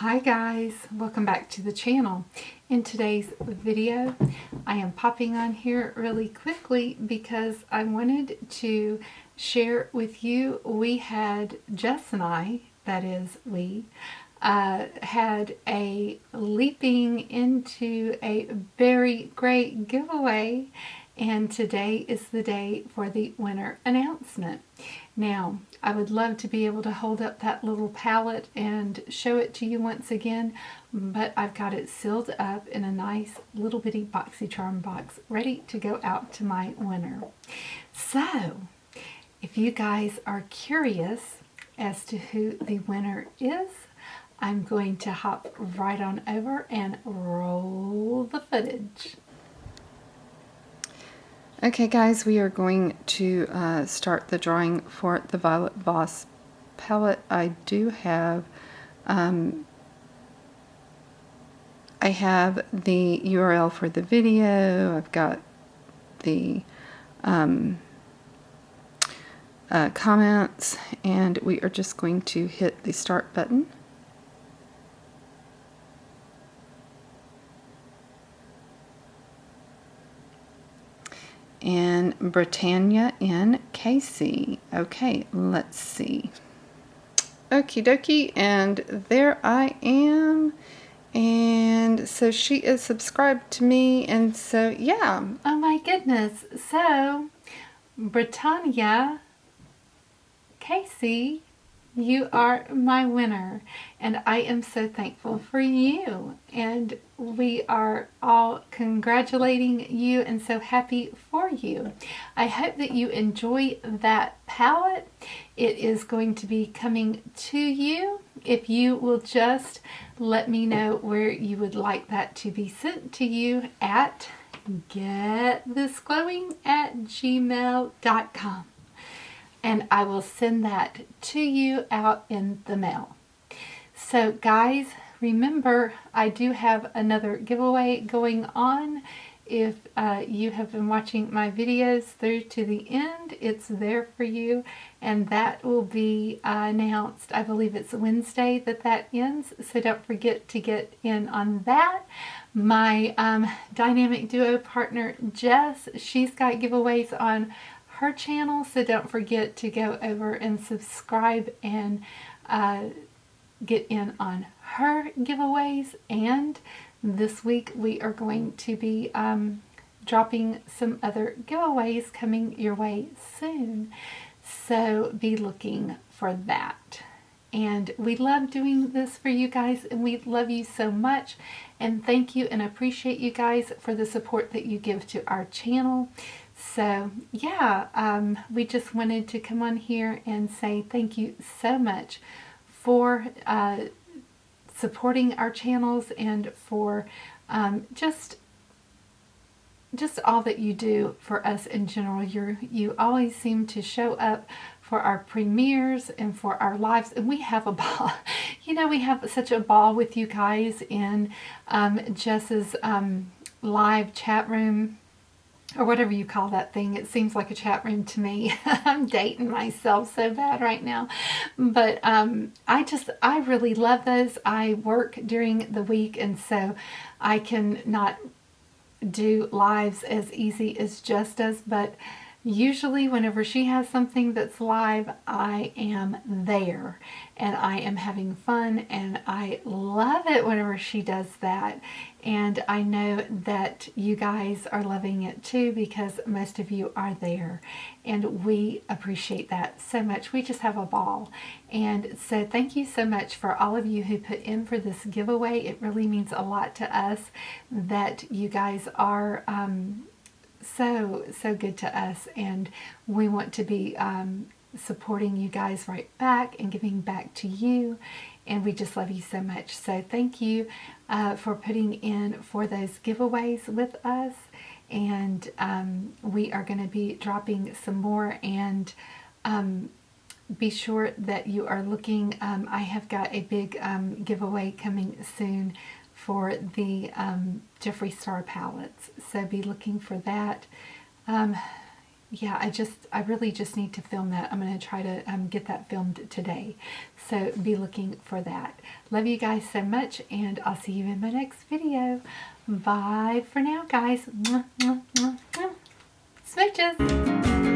Hi guys, welcome back to the channel. In today's video, I am popping on here really quickly because I wanted to share with you, Jess and I, that is we, had a leaping into a very great giveaway, and today is the day for the winner announcement. Now, I would love to be able to hold up that little palette and show it to you once again, but I've got it sealed up in a nice little bitty BOXY box ready to go out to my winner. So, if you guys are curious as to who the winner is, I'm going to hop right on over and roll the footage. Okay guys, we are going to start the drawing for the Violet Voss palette. I do have, I have the URL for the video. I've got the comments, and we are just going to hit the start button. And Britannia in Casey. Okay, let's see. Okie dokie, and there I am. And so she is subscribed to me, and so yeah. Oh my goodness. So, Britannia Casey, you are my winner, and I am so thankful for you, and we are all congratulating you and so happy for you. I hope that you enjoy that palette. It is going to be coming to you. If you will just let me know where you would like that to be sent to you at getthisglowing@gmail.com. and I will send that to you out in the mail. So guys, remember, I do have another giveaway going on. If you have been watching my videos through to the end, it's there for you, and that will be announced, I believe it's Wednesday that ends, so don't forget to get in on that. My dynamic duo partner, Jess, she's got giveaways on her channel, so don't forget to go over and subscribe and get in on her giveaways. And this week we are going to be dropping some other giveaways coming your way soon, so be looking for that. And we love doing this for you guys, and we love you so much, and thank you and appreciate you guys for the support that you give to our channel. So yeah, we just wanted to come on here and say thank you so much for supporting our channels, and for just all that you do for us in general. You always seem to show up for our premieres and for our lives, and we have a ball. You know, we have such a ball with you guys in Jess's live chat room, or whatever you call that thing. It seems like a chat room to me. I'm dating myself so bad right now. But I really love those. I work during the week, and so I can not do lives as easy as Jess does, but usually whenever she has something that's live, I am there and I am having fun, and I love it whenever she does that. And I know that you guys are loving it too, because most of you are there, and we appreciate that so much. We just have a ball. And so thank you so much for all of you who put in for this giveaway. It really means a lot to us that you guys are so good to us, and we want to be supporting you guys right back and giving back to you, and we just love you so much. So thank you for putting in for those giveaways with us, and we are going to be dropping some more, and be sure that you are looking. I have got a big giveaway coming soon for the Jeffree Star palettes, so be looking for that. yeah, I really just need to film that. I'm going to try to get that filmed today. So be looking for that. Love you guys so much, and I'll see you in my next video. Bye for now, guys. Mwah, mwah, mwah, mwah. Smooches.